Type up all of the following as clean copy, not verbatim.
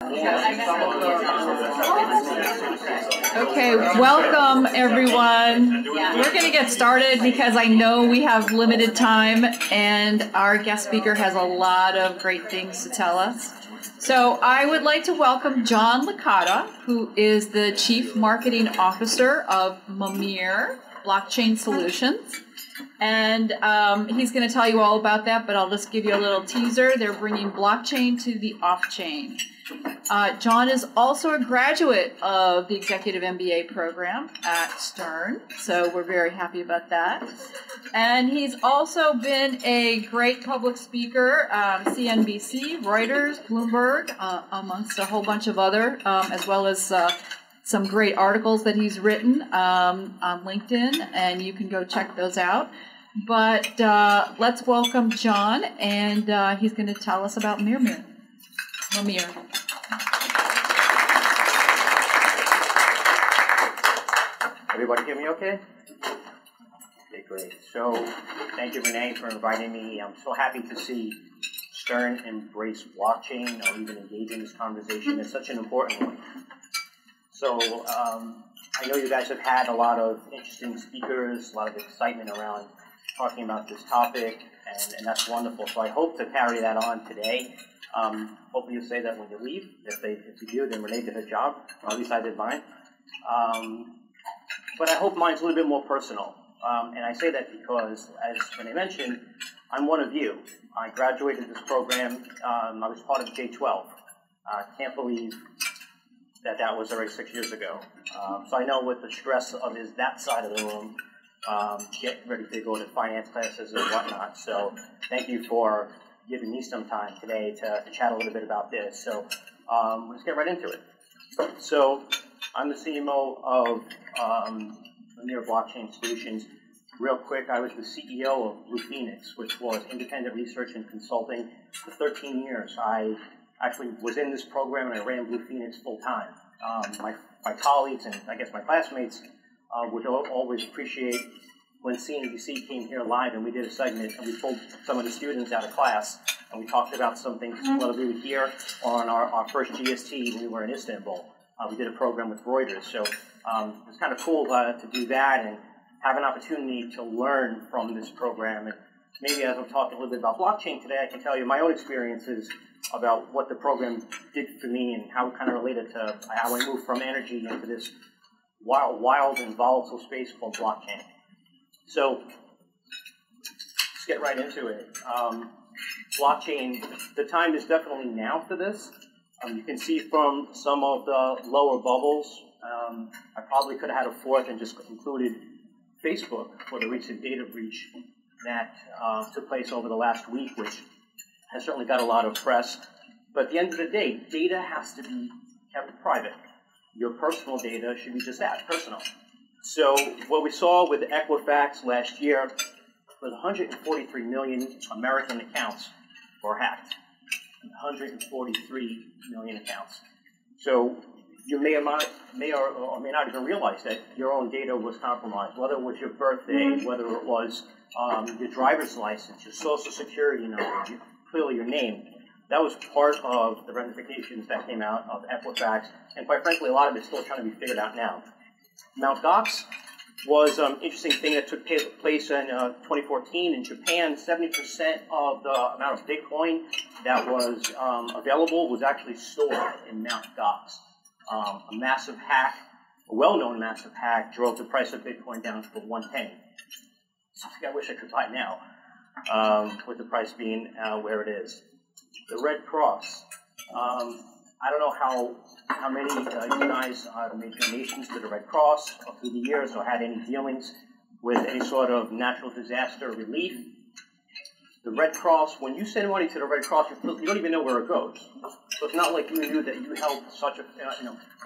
Okay, welcome everyone. We're going to get started because I know we have limited time and our guest speaker has a lot of great things to tell us. So I would like to welcome John Licata, who is the Chief Marketing Officer of Mimir Blockchain Solutions. And he's going to tell you all about that, but I'll just give you a little teaser. They're bringing blockchain to the off-chain. John is also a graduate of the Executive MBA program at Stern, so we're very happy about that. And he's also been a great public speaker, CNBC, Reuters, Bloomberg, amongst a whole bunch of other, as well as some great articles that he's written on LinkedIn, and you can go check those out. But let's welcome John, and he's going to tell us about Mimir. Everybody hear me okay? Okay, great. So thank you, Renee, for inviting me. I'm so happy to see Stern embrace blockchain or even engage in this conversation. It's such an important one. So I know you guys have had a lot of interesting speakers, a lot of excitement around talking about this topic, and that's wonderful. So I hope to carry that on today. Hopefully you'll say that when you leave. If you do, then Renee did her job, or at least I did mine. But I hope mine's a little bit more personal. And I say that because, as Renee mentioned, I'm one of you. I graduated this program. I was part of J-12. I can't believe that was already 6 years ago. So I know what the stress of is that side of the room, get ready to go to finance classes and whatnot. So thank you for giving me some time today to chat a little bit about this. So let's get right into it. So I'm the CMO of Mimir Blockchain Solutions. Real quick, I was the CEO of Blue Phoenix, which was independent research and consulting. For 13 years, I actually was in this program and I ran Blue Phoenix full time. My colleagues and I guess my classmates would always appreciate when CNBC came here live and we did a segment and we pulled some of the students out of class and we talked about something, whether we were here or on our first GST when we were in Istanbul. We did a program with Reuters, so it's kind of cool to do that and have an opportunity to learn from this program. And maybe as I'm talking a little bit about blockchain today, I can tell you my own experiences about what the program did for me and how it kind of related to how I moved from energy into this wild and volatile space called blockchain. So let's get right into it. Blockchain, the time is definitely now for this. You can see from some of the lower bubbles, I probably could have had a fourth and just included Facebook for the recent data breach that took place over the last week, which has certainly got a lot of press. But at the end of the day, data has to be kept private. Your personal data should be just that, personal. So what we saw with Equifax last year was 143 million American accounts were hacked. 143 million accounts. So you may or may not even realize that your own data was compromised, whether it was your birthday, whether it was your driver's license, your social security number, clearly your name. That was part of the ramifications that came out of Equifax, and quite frankly, a lot of it's still trying to be figured out now. Mt. Gox was an interesting thing that took place in 2014 in Japan. 70% of the amount of Bitcoin that was available was actually stored in Mt. Gox. A massive hack, a well-known massive hack, drove the price of Bitcoin down to 1 penny. Something I wish I could buy now, with the price being where it is. The Red Cross. I don't know how many you guys made donations to the Red Cross through the years or had any dealings with any sort of natural disaster relief. The Red Cross, when you send money to the Red Cross, you don't even know where it goes. So it's not like you knew that you helped such a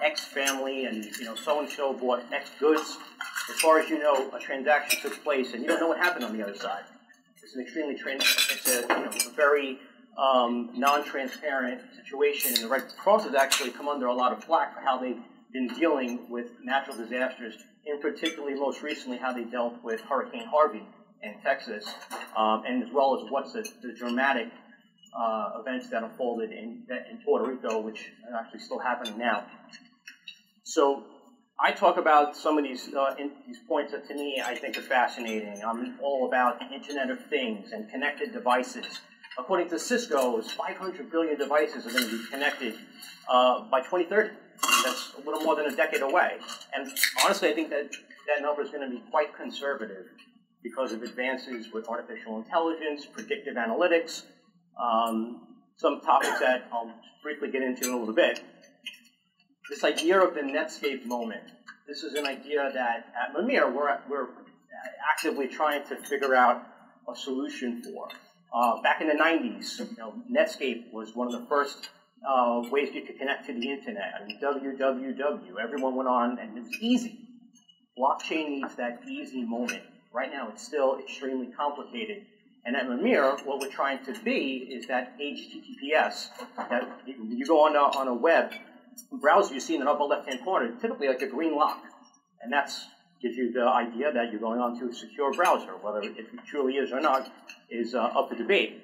X family and so-and-so bought X goods. As far as you know, a transaction took place and you don't know what happened on the other side. It's an extremely a very non-transparent situation, and the Red Cross has actually come under a lot of flack for how they've been dealing with natural disasters, and particularly most recently how they dealt with Hurricane Harvey in Texas, and as well as what's the dramatic events that unfolded in Puerto Rico, which are actually still happening now. So I talk about some of these points that to me I think are fascinating. I'm all about the Internet of Things and connected devices. According to Cisco, 500 billion devices are going to be connected by 2030. That's a little more than a decade away. And honestly, I think that number is going to be quite conservative because of advances with artificial intelligence, predictive analytics, some topics that I'll briefly get into in a little bit. This idea of the Netscape moment. This is an idea that at Mimir we're actively trying to figure out a solution for. Back in the 90s, Netscape was one of the first ways you could connect to the internet. I mean, www. Everyone went on, and it was easy. Blockchain needs that easy moment. Right now, it's still extremely complicated. And at Mimir, what we're trying to be is that HTTPS. That you go on a web browser, you see in the upper left-hand corner, typically like a green lock, and that gives you the idea that you're going onto a secure browser. Whether it truly is or not is up for debate.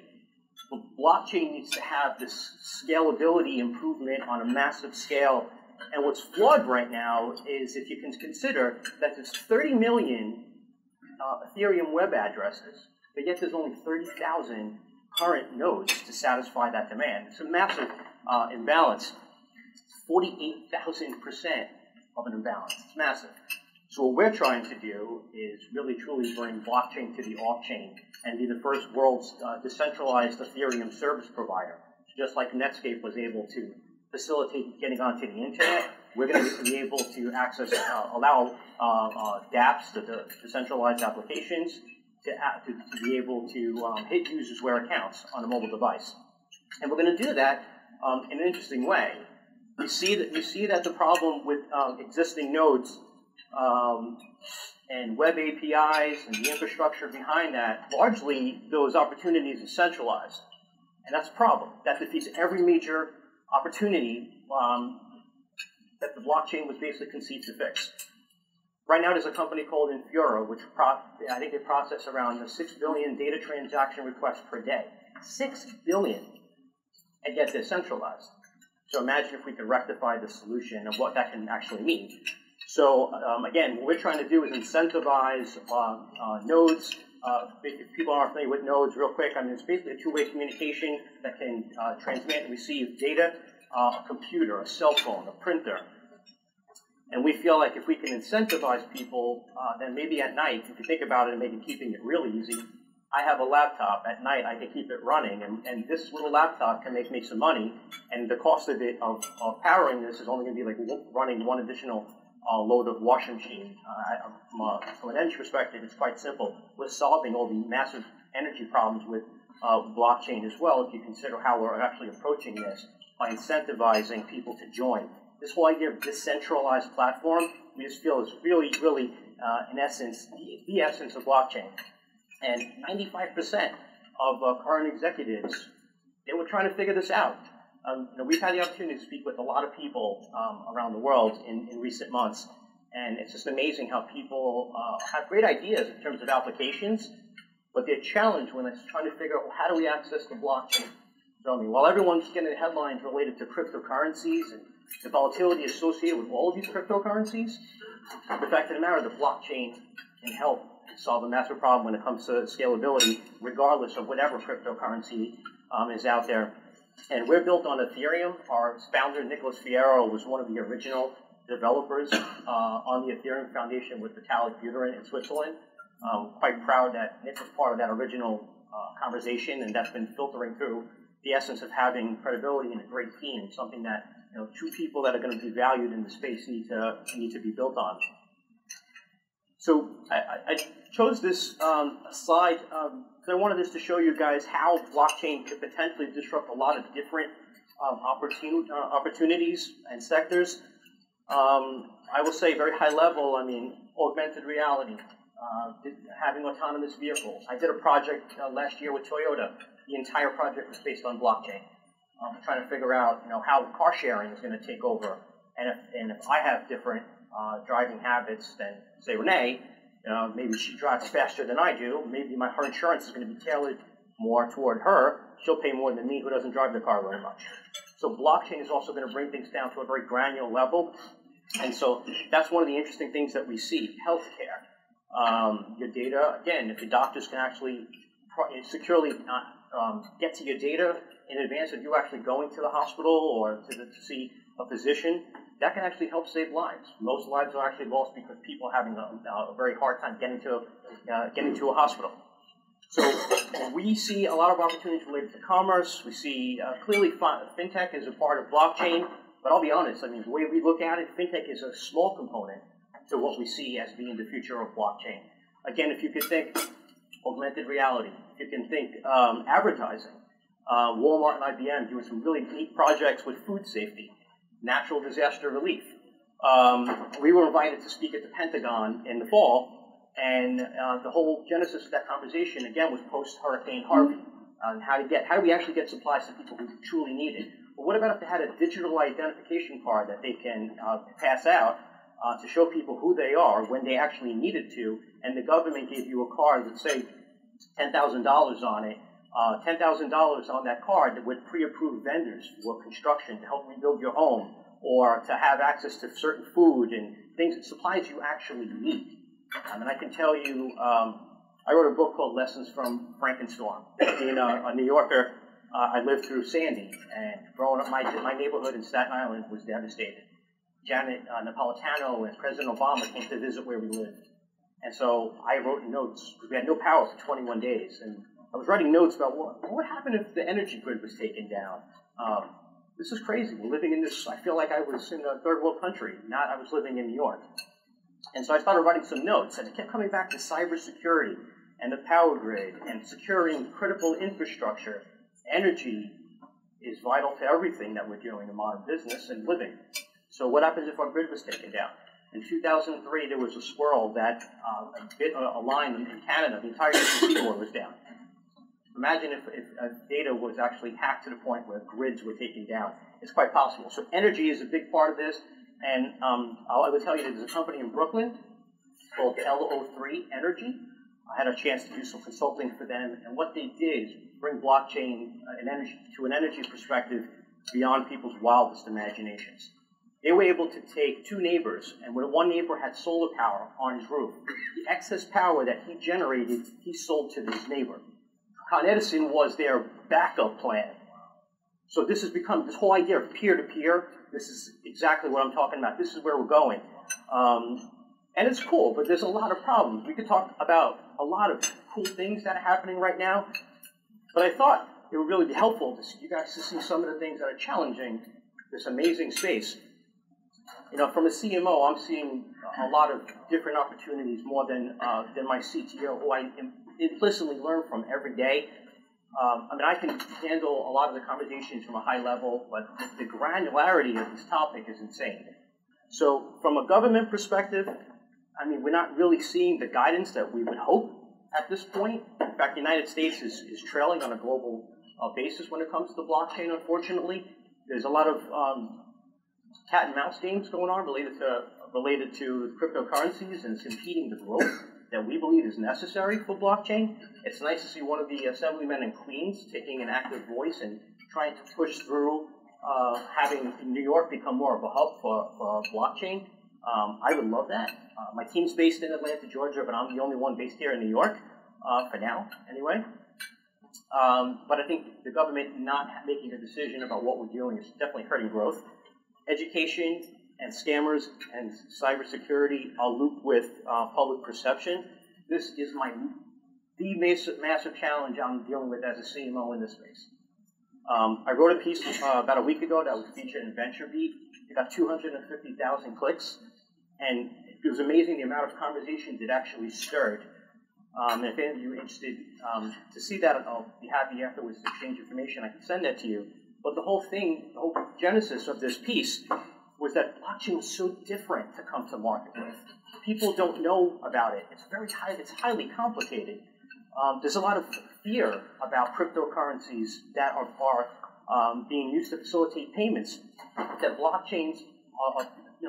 But blockchain needs to have this scalability improvement on a massive scale. And what's flawed right now is if you can consider that there's 30 million Ethereum web addresses, but yet there's only 30,000 current nodes to satisfy that demand. It's a massive imbalance. 48,000% of an imbalance. It's massive. So what we're trying to do is really truly bring blockchain to the off-chain and be the first world's decentralized Ethereum service provider. Just like Netscape was able to facilitate getting onto the internet, we're going to be able to access, allow dApps, the decentralized applications, to be able to hit users where it counts on a mobile device. And we're going to do that in an interesting way. You see that the problem with existing nodes and web APIs and the infrastructure behind that, largely those opportunities are centralized. And that's a problem. That defeats every major opportunity that the blockchain was basically conceived to fix. Right now there's a company called Infura, which I think they process around 6 billion data transaction requests per day. 6 billion. And yet they're centralized. So imagine if we could rectify the solution of what that can actually mean. So again, what we're trying to do is incentivize nodes. If people aren't familiar with nodes, real quick, I mean, it's basically a two-way communication that can transmit and receive data, a computer, a cell phone, a printer. And we feel like if we can incentivize people, then maybe at night, if you think about it and maybe keeping it really easy, I have a laptop. At night, I can keep it running, and this little laptop can make me some money, and the cost of powering this is only going to be like running one additional load of washing machine. From an energy perspective, it's quite simple. We're solving all the massive energy problems with blockchain as well, if you consider how we're actually approaching this by incentivizing people to join. This whole idea of decentralized platform, we just feel is really, really, in essence, the essence of blockchain. And 95% of current executives, they were trying to figure this out. We've had the opportunity to speak with a lot of people around the world in recent months, and it's just amazing how people have great ideas in terms of applications, but they're challenged when they're trying to figure out, well, how do we access the blockchain? So, I mean, while everyone's getting headlines related to cryptocurrencies and the volatility associated with all of these cryptocurrencies, the fact of the matter, the blockchain can help solve a massive problem when it comes to scalability, regardless of whatever cryptocurrency is out there. And we're built on Ethereum. Our founder, Nicholas Fierro, was one of the original developers on the Ethereum Foundation with Vitalik Buterin in Switzerland. Quite proud that Nick was part of that original conversation, and that's been filtering through the essence of having credibility and a great team, something that two people that are going to be valued in the space need to be built on. So I chose this slide because I wanted this to show you guys how blockchain could potentially disrupt a lot of different opportunities and sectors. I will say very high level, I mean, augmented reality, having autonomous vehicles. I did a project last year with Toyota. The entire project was based on blockchain. Trying to figure out, how car sharing is going to take over. And if I have different driving habits than, say, Renee, maybe she drives faster than I do. Maybe her insurance is going to be tailored more toward her she'll pay more than me who doesn't drive the car very much. So blockchain is also going to bring things down to a very granular level. And so that's one of the interesting things that we see. Healthcare. Your data, again, if your doctors can actually securely get to your data in advance of you actually going to the hospital or to see a physician, that can actually help save lives. Most lives are actually lost because people are having a very hard time getting to a hospital. So we see a lot of opportunities related to commerce. We see clearly fintech is a part of blockchain, but I'll be honest, I mean, the way we look at it, fintech is a small component to what we see as being the future of blockchain. Again, if you could think augmented reality, if you can think advertising, Walmart and IBM doing some really neat projects with food safety, natural disaster relief. We were invited to speak at the Pentagon in the fall, and the whole genesis of that conversation, again, was post-Hurricane Harvey, on how do we actually get supplies to people who truly need it. But what about if they had a digital identification card that they can pass out to show people who they are when they actually needed to, and the government gave you a card that say $10,000 on it, $10,000 on that that would pre-approve vendors for construction to help rebuild your home, or to have access to certain food and things, supplies you actually need. And I can tell you, I wrote a book called Lessons from Frankenstorm. Being a New Yorker, I lived through Sandy, and growing up, my neighborhood in Staten Island was devastated. Janet Napolitano and President Obama came to visit where we lived. And so I wrote notes. We had no power for 21 days. And I was writing notes about what happened if the energy grid was taken down. This is crazy. We're living in this, I feel like I was in a third world country, not I was living in New York. And so I started writing some notes, and it kept coming back to cybersecurity and the power grid and securing critical infrastructure. Energy is vital to everything that we're doing in modern business and living. So what happens if our grid was taken down? In 2003, there was a swirl that bit a line in Canada. The entire eastern seaboard was down. Imagine if data was actually hacked to the point where grids were taken down. It's quite possible. So energy is a big part of this. And I would tell you that there's a company in Brooklyn called LO3 Energy. I had a chance to do some consulting for them. And what they did is bring blockchain and energy to an energy perspective beyond people's wildest imaginations. They were able to take two neighbors, and when one neighbor had solar power on his roof, the excess power that he generated, he sold to this neighbor. Con Edison was their backup plan. So this has become, this whole idea of peer-to-peer, this is exactly what I'm talking about. This is where we're going. And it's cool, but there's a lot of problems. We could talk about a lot of cool things that are happening right now, but I thought it would really be helpful to see you guys to see some of the things that are challenging this amazing space. You know, from a CMO, I'm seeing a lot of different opportunities more than my CTO, who I implicitly learn from every day. I mean, I can handle a lot of the conversations from a high level, but the granularity of this topic is insane. So from a government perspective, I mean, we're not really seeing the guidance that we would hope at this point. In fact, the United States is trailing on a global basis when it comes to blockchain, unfortunately. There's a lot of cat and mouse games going on related to cryptocurrencies, and it's impeding the growth that we believe is necessary for blockchain. It's nice to see one of the assemblymen in Queens taking an active voice and trying to push through having New York become more of a hub for blockchain. I would love that. My team's based in Atlanta, Georgia, but I'm the only one based here in New York, for now, anyway. But I think the government not making a decision about what we're doing is definitely hurting growth. Education and scammers and cybersecurity are looped with public perception. This is the massive challenge I'm dealing with as a CMO in this space. I wrote a piece about a week ago that was featured in VentureBeat. It got 250,000 clicks, and it was amazing the amount of conversations it actually stirred. And if any of you are interested to see that, I'll be happy afterwards to exchange information. I can send that to you. But the whole thing, the whole genesis of this piece was that blockchain was so different to come to market with. People don't know about it. It's highly complicated. There's a lot of fear about cryptocurrencies that are being used to facilitate payments. That blockchains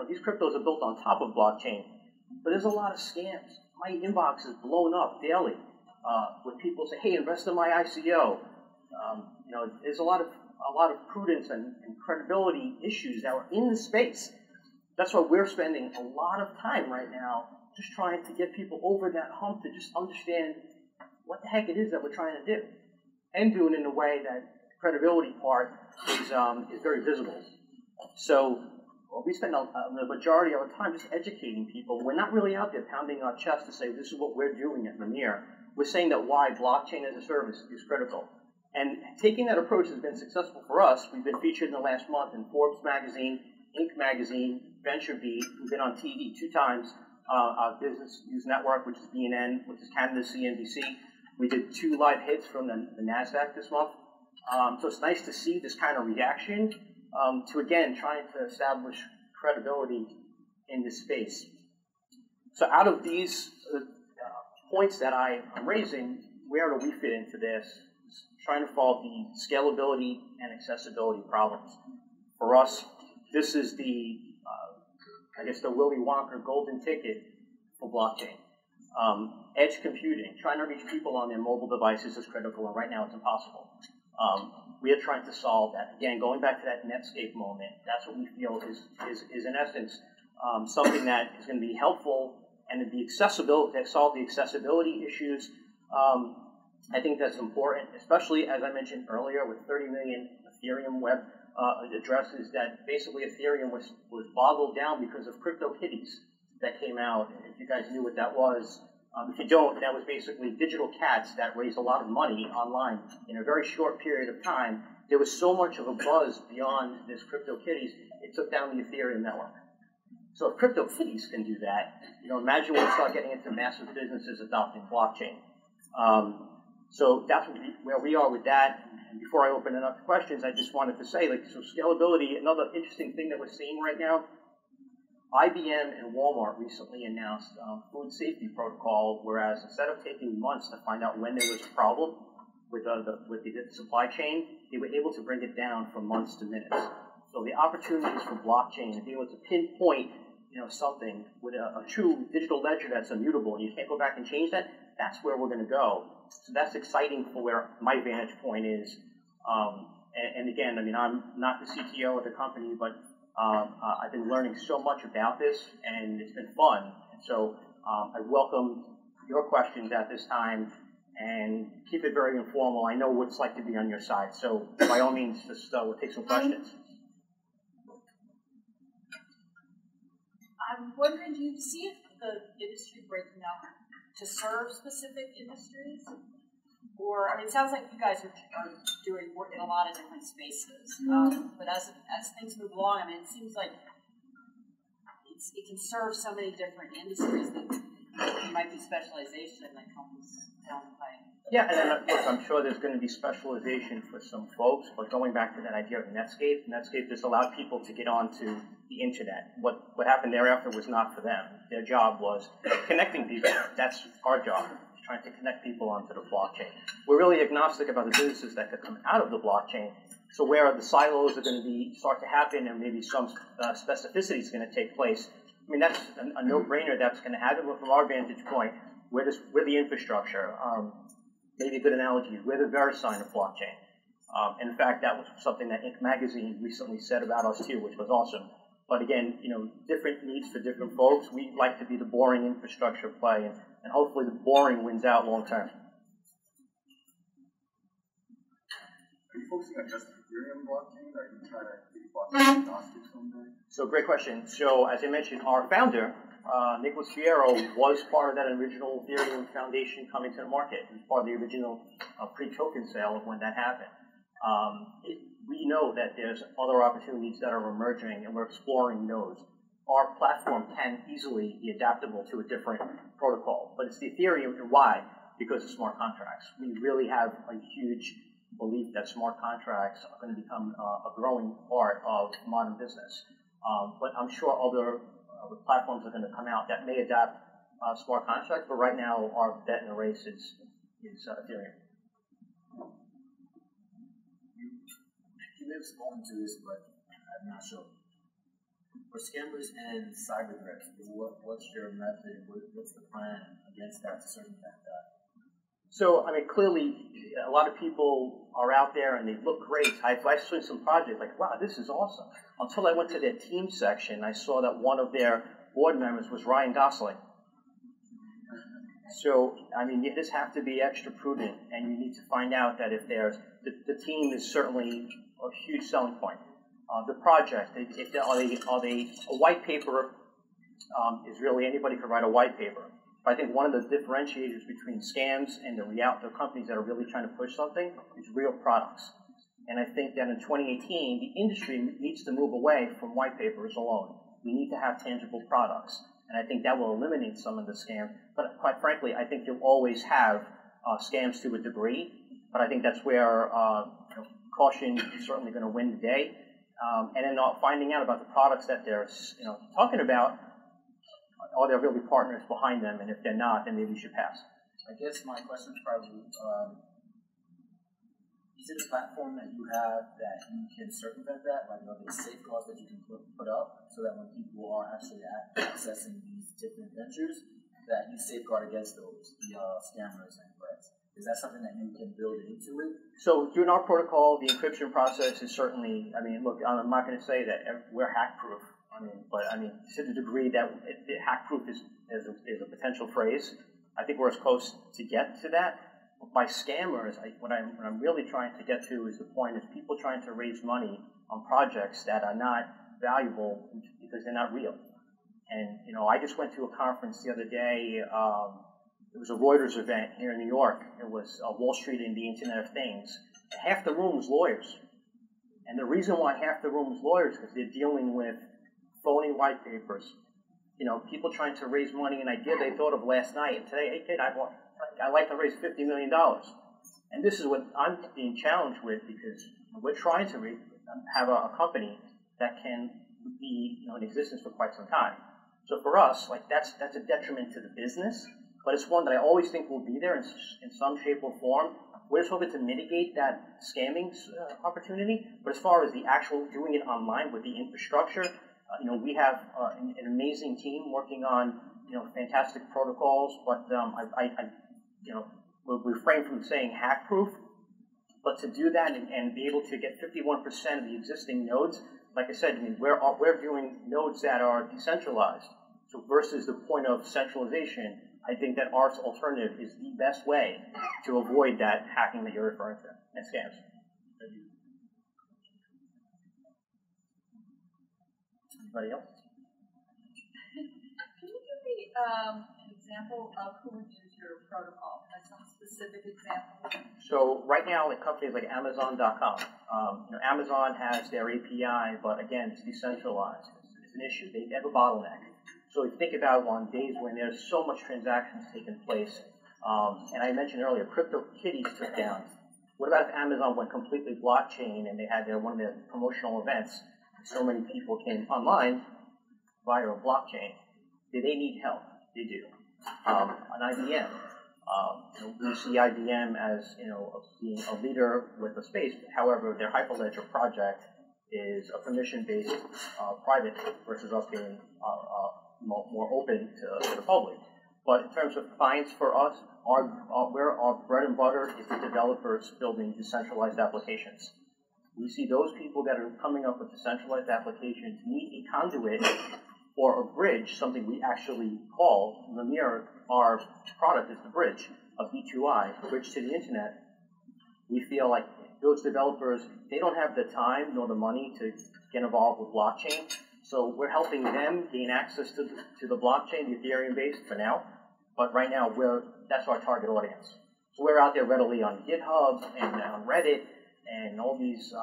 these cryptos are built on top of blockchain. But there's a lot of scams. My inbox is blown up daily with people say, hey, invest in my ICO. there's a lot of prudence and credibility issues that are in the space. That's why we're spending a lot of time right now just trying to get people over that hump to just understand what the heck it is that we're trying to do, and do it in a way that the credibility part is very visible. So we spend the majority of our time just educating people. We're not really out there pounding our chest to say this is what we're doing at Mimir. We're saying that why blockchain as a service is critical. And taking that approach has been successful for us. We've been featured in the last month in Forbes magazine, Inc. magazine, VentureBeat. We've been on TV 2 times. Our Business News Network, which is BNN, which is Canada's CNBC. We did 2 live hits from the NASDAQ this month. So it's nice to see this kind of reaction to, again, trying to establish credibility in this space. So out of these points that I'm raising, where do we fit into this? Trying to solve the scalability and accessibility problems. For us, this is the Willy Wonka golden ticket for blockchain. Edge computing, trying to reach people on their mobile devices is critical, and right now it's impossible. We are trying to solve that. Again, going back to that Netscape moment, that's what we feel is in essence something that is going to be helpful and to be accessible, to solve the accessibility issues. I think that's important, especially as I mentioned earlier with 30 million Ethereum web addresses, that basically Ethereum was boggled down because of CryptoKitties that came out. And if you guys knew what that was, if you don't, that was basically digital cats that raised a lot of money online in a very short period of time. There was so much of a buzz beyond this CryptoKitties, it took down the Ethereum network. So if CryptoKitties can do that, imagine when we start getting into massive businesses adopting blockchain. So that's where we are with that. And before I open it up to questions, I just wanted to say, so scalability, another interesting thing that we're seeing right now, IBM and Walmart recently announced food safety protocol, whereas instead of taking months to find out when there was a problem with the supply chain, they were able to bring it down from months to minutes. So the opportunities for blockchain to be able to pinpoint something with a true digital ledger that's immutable, and you can't go back and change that, that's where we're going to go. So that's exciting for where my vantage point is. And again, I'm not the CTO of the company, but I've been learning so much about this, and it's been fun. And so I welcome your questions at this time, and keep it very informal. I know what it's like to be on your side, so by all means, just we'll take some questions. I'm wondering, do you see the industry breaking up to serve specific industries? Or, it sounds like you guys are doing work in a lot of different spaces. But as things move along, it seems like it can serve so many different industries that there might be specialization that comes down the pipe. Yeah, and look, I'm sure there's going to be specialization for some folks, but going back to that idea of Netscape just allowed people to get onto the internet. What happened thereafter was not for them. Their job was connecting people. That's our job, trying to connect people onto the blockchain. We're really agnostic about the businesses that could come out of the blockchain. So where the silos are going to start to happen, and maybe some specificity is going to take place, that's a no-brainer that's going to happen. But from our vantage point, we're the infrastructure. Maybe a good analogy is we're the VeriSign of blockchain. In fact, that was something that Inc. magazine recently said about us too, which was awesome. But again, different needs for different folks. We like to be the boring infrastructure play, and hopefully the boring wins out long term. Are you focusing on just Ethereum blockchain, or are you trying to be blockchain agnostic someday? So great question. So as I mentioned, our founder, Nicholas Fierro, was part of that original Ethereum Foundation coming to the market. He was part of the original pre-token sale of when that happened. We know that there's other opportunities that are emerging, and we're exploring those. Our platform can easily be adaptable to a different protocol, but it's the Ethereum. And why? Because of smart contracts. We really have a huge belief that smart contracts are going to become a growing part of modern business. But I'm sure other platforms are going to come out that may adapt smart contracts, but right now our bet in the race is Ethereum. You may have spoken to this, but I'm not sure. For scammers and cyber threats, what's your method? What's the plan against that to circumvent that? So, I mean, clearly, a lot of people are out there and they look great. I've seen some projects like, wow, this is awesome. Until I went to their team section, I saw that one of their board members was Ryan Gosling. So, I mean, you just have to be extra prudent, and you need to find out that if there's, the team is certainly a huge selling point. The project, are they a white paper is really, anybody can write a white paper. But I think one of the differentiators between scams and the companies that are really trying to push something is real products. And I think that in 2018, the industry needs to move away from white papers alone. We need to have tangible products. And I think that will eliminate some of the scam. But quite frankly, I think you'll always have scams to a degree. But I think that's where caution is certainly going to win the day. And then finding out about the products that they're talking about. Are there really partners behind them? And if they're not, then maybe you should pass. I guess my question is probably, is it a platform that you have that you can circumvent that? Like, are there safeguards that you can put up so that when people are actually accessing these different ventures, that you safeguard against those scammers and threats? Is that something that you can build into it? So during our protocol, the encryption process is certainly, I mean, look, I'm not going to say that we're hack-proof. But to the degree that hack-proof is a potential phrase, I think we're as close to get to that. But by scammers, what I'm really trying to get to is the point is people trying to raise money on projects that are not valuable because they're not real. And, I just went to a conference the other day. It was a Reuters event here in New York. It was Wall Street and the Internet of Things. And half the room was lawyers. And the reason why half the room was lawyers is because they're dealing with phony white papers, people trying to raise money, an idea they thought of last night, and today, hey kid, I'd like to raise $50 million. And this is what I'm being challenged with, because we're trying to have a company that can be in existence for quite some time. So for us, that's a detriment to the business, but it's one that I always think will be there in some shape or form. We're just hoping to mitigate that scamming opportunity, but as far as the actual doing it online with the infrastructure, we have an amazing team working on, fantastic protocols, but we'll refrain from saying hack-proof, but to do that and be able to get 51% of the existing nodes, like I said, we're doing nodes that are decentralized. So versus the point of centralization, I think that our alternative is the best way to avoid that hacking that you're referring to and scams. Anybody else? Can you give me an example of who would use your protocol? Like some specific example? So right now, companies like Amazon.com, Amazon has their API, but again, it's decentralized. It's an issue. They have a bottleneck. So if you think about on days when there's so much transactions taking place, and I mentioned earlier, CryptoKitties took down. What about if Amazon went completely blockchain and they had one of their promotional events? So many people came online via a blockchain. Do they need help? They do. On IBM, we see IBM as being a leader with the space. However, their Hyperledger project is a permission-based private versus us being more open to the public. But in terms of clients for us, our bread and butter is the developers building decentralized applications. We see those people that are coming up with decentralized applications need a conduit or a bridge, something we actually call Mimir. Our product is the bridge of E2I, a bridge to the internet. We feel like those developers, they don't have the time nor the money to get involved with blockchain. So we're helping them gain access to the blockchain, the Ethereum-based for now. But right now, that's our target audience. So we're out there readily on GitHub and on Reddit and all these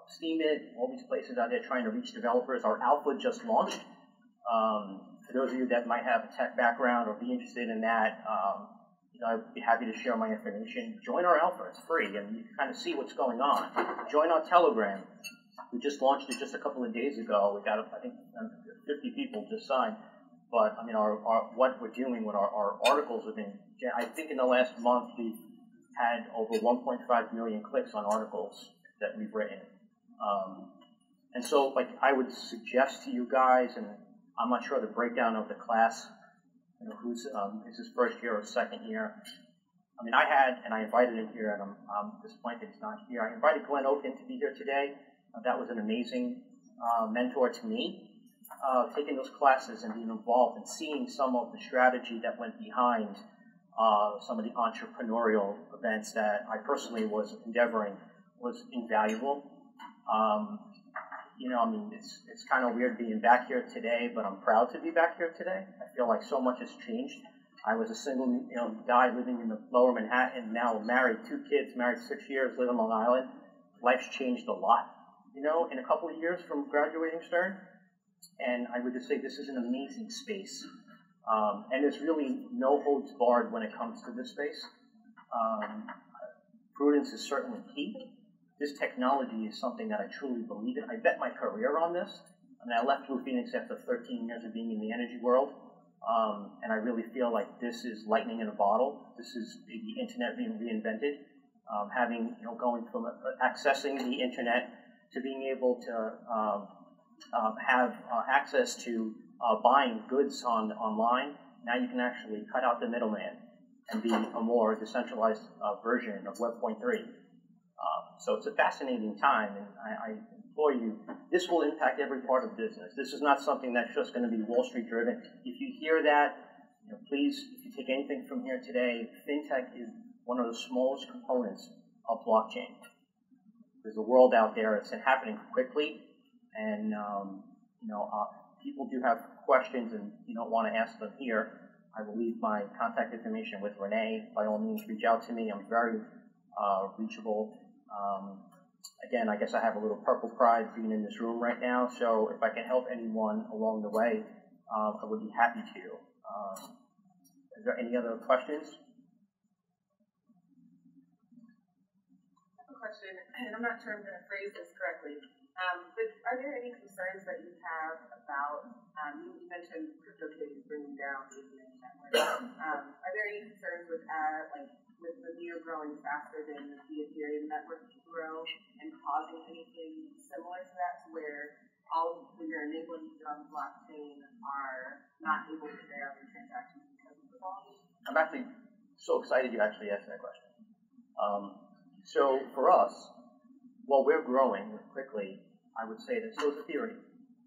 Steemit, all these places out there trying to reach developers. Our alpha just launched. For those of you that might have a tech background or be interested in that, I'd be happy to share my information. Join our alpha; it's free, and you can kind of see what's going on. Join our Telegram. We just launched it just a couple of days ago. We got, I think, 50 people just signed. But I mean, what we're doing with our articles have been. I think in the last month we've had over 1.5 million clicks on articles that we've written. And so, I would suggest to you guys, and I'm not sure the breakdown of the class, who's is his first year or second year. I mean, I invited him here, and I'm disappointed he's not here. I invited Glenn Oaken to be here today. That was an amazing mentor to me. Taking those classes and being involved and seeing some of the strategy that went behind some of the entrepreneurial events that I personally was endeavoring was invaluable. You know, I mean, it's kind of weird being back here today, but I'm proud to be back here today. I feel like so much has changed. I was a single, guy living in the lower Manhattan, now married, 2 kids, married 6 years, live on Long Island. Life's changed a lot, in a couple of years from graduating Stern. And I would just say this is an amazing space. And there's really no holds barred when it comes to this space. Prudence is certainly key. This technology is something that I truly believe in. I bet my career on this. I mean, I left Blue Phoenix after 13 years of being in the energy world. And I really feel like this is lightning in a bottle. This is the internet being reinvented. Going from accessing the internet to being able to have access to buying goods online. Now you can actually cut out the middleman and be a more decentralized version of Web 3.3. So it's a fascinating time, and I implore you, this will impact every part of business. This is not something that's just going to be Wall Street driven. If you hear that, please, if you take anything from here today, fintech is one of the smallest components of blockchain. There's a world out there, it's happening quickly, and people do have questions and you don't want to ask them here. I will leave my contact information with Renee. By all means, reach out to me. I'm very reachable. Again, I guess I have a little purple pride being in this room right now, so if I can help anyone along the way, I would be happy to. Is there any other questions? I have a question, and I'm not sure I'm going to phrase this correctly, but are there any concerns that you have about, you mentioned cryptocurrencies bringing down the internet network. Are there any concerns with Mimir growing faster than the Ethereum network to grow and causing anything similar to that, where all of your enabling on the blockchain are not able to carry out their transactions because of the volume? I'm actually so excited you actually asked that question. So for us, while we're growing quickly, I would say that so is Ethereum.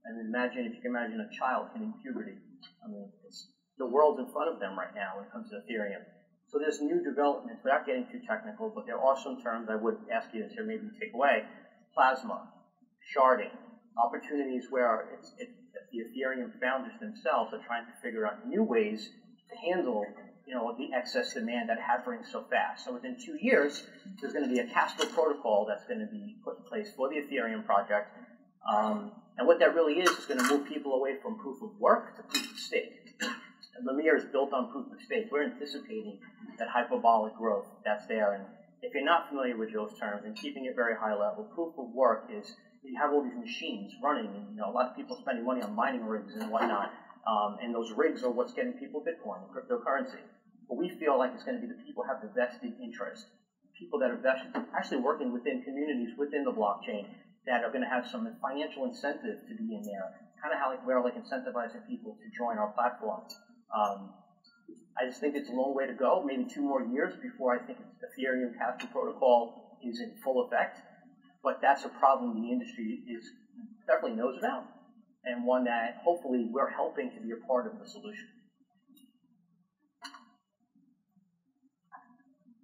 And if you can imagine a child hitting puberty, the world's in front of them right now when it comes to Ethereum. So there's new developments, without getting too technical, but there are some terms I would ask you to maybe take away. Plasma, sharding, opportunities where the Ethereum founders themselves are trying to figure out new ways to handle the excess demand that happening so fast. So within 2 years, there's going to be a Casper protocol that's going to be put in place for the Ethereum project. And what that really is going to move people away from proof of work to proof of stake. And Mimir is built on proof of stake. We're anticipating that hyperbolic growth that's there. And if you're not familiar with those terms and keeping it very high level, proof of work is you have all these machines running, and a lot of people spending money on mining rigs and whatnot. And those rigs are what's getting people Bitcoin and cryptocurrency. But we feel like it's going to be the people who have the vested interest, people that are actually working within communities within the blockchain that are going to have some financial incentive to be in there, kind of how we're incentivizing people to join our platform. I just think it's a long way to go, maybe 2 more years before I think Ethereum Casper protocol is in full effect. But that's a problem the industry definitely knows about, and one that hopefully we're helping to be a part of the solution.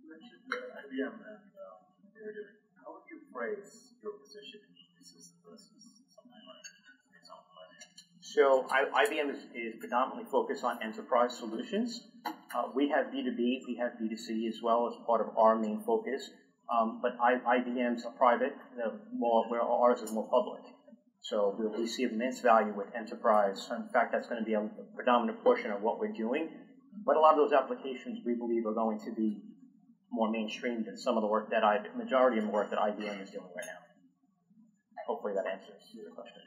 You mentioned IBM and how would you phrase your position in the ecosystem versus something like So IBM is predominantly focused on enterprise solutions. We have B2B, we have B2C as well as part of our main focus. But IBM's are private, where ours is more public. So we see immense value with enterprise. In fact, that's going to be a predominant portion of what we're doing. But a lot of those applications we believe are going to be more mainstream than some of the work that majority of the work that IBM is doing right now. Hopefully that answers your question.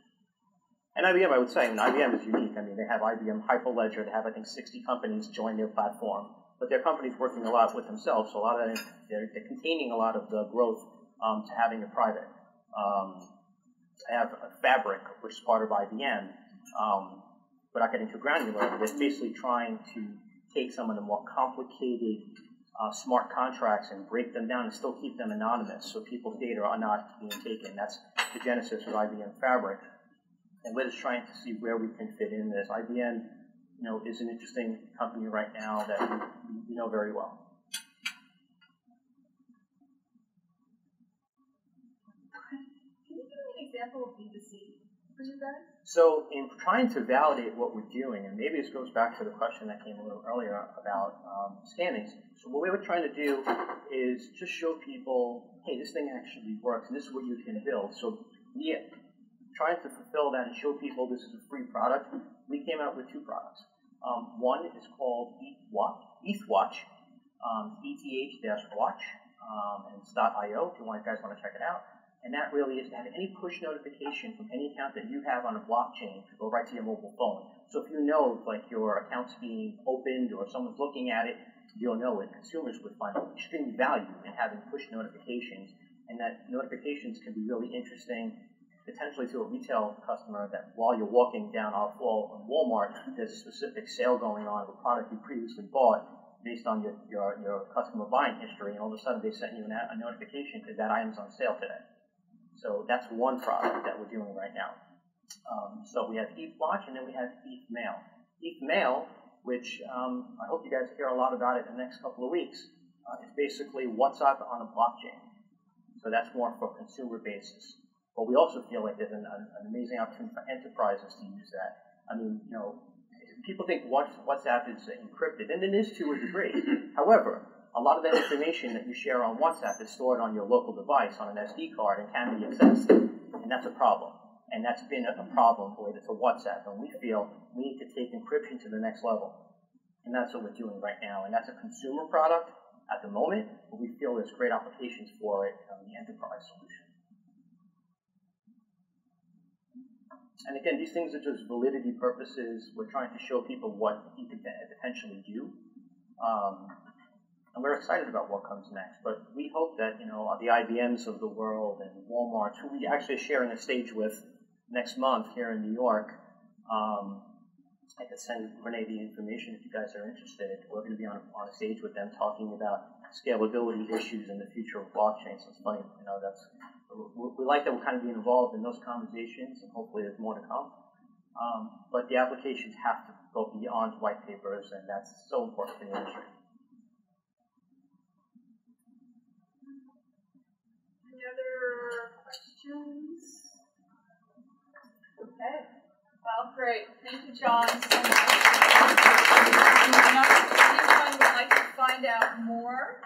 And IBM, I would say, IBM is unique. They have IBM Hyperledger. They have, 60 companies join their platform. But their company's working a lot with themselves, so a lot of it, they're containing a lot of the growth to having it private. I have a Fabric, which is part of IBM, without getting too granular, it's basically trying to take some of the more complicated smart contracts and break them down and still keep them anonymous so people's data are not being taken. That's the genesis of IBM Fabric. And we're just trying to see where we can fit in this. IBM, is an interesting company right now that we know very well. Can you give me an example of B2C for you guys? So in trying to validate what we're doing, and maybe this goes back to the question that came a little earlier about scanning. So what we were trying to do is just show people, hey, this thing actually works, and this is what you can build. So trying to fulfill that and show people this is a free product, we came out with two products. One is called ETHWatch, ETH-Watch, ETH-Watch, and it's .io if you guys want to check it out. And that really is to have any push notification from any account that you have on a blockchain to go right to your mobile phone. So if you know, like, your account's being opened or someone's looking at it, you'll know it. Consumers would find extreme value in having push notifications, and that notifications can be really interesting potentially to a retail customer that while you're walking down our floor in Walmart, there's a specific sale going on of a product you previously bought based on your customer buying history, and all of a sudden they sent you a notification because that item's on sale today. So that's one product that we're doing right now. So we have ETHWatch, and then we have ETHMail. ETHMail, which I hope you guys hear a lot about it in the next couple of weeks, is basically WhatsApp on a blockchain. So that's more for consumer basis. But we also feel like there's an amazing opportunity for enterprises to use that. I mean, people think WhatsApp is encrypted, and it is to a degree. However, a lot of that information that you share on WhatsApp is stored on your local device on an SD card and can be accessed, and that's a problem. And that's been a problem related to WhatsApp, and we feel we need to take encryption to the next level. And that's what we're doing right now, and that's a consumer product at the moment, but we feel there's great applications for it on the enterprise solution. And again, these things are just validity purposes. We're trying to show people what you could potentially do. And we're excited about what comes next. But we hope that, the IBMs of the world and Walmart, who we actually are sharing a stage with next month here in New York, I could send Renee the information if you guys are interested. We're going to be on a stage with them talking about scalability issues and the future of blockchain. So it's funny, we like that we're kind of being involved in those conversations, and hopefully there's more to come. But the applications have to go beyond white papers, and that's so important for the industry. Any other questions? Okay. Well, great. Thank you, John, so much. If anyone would like to find out more,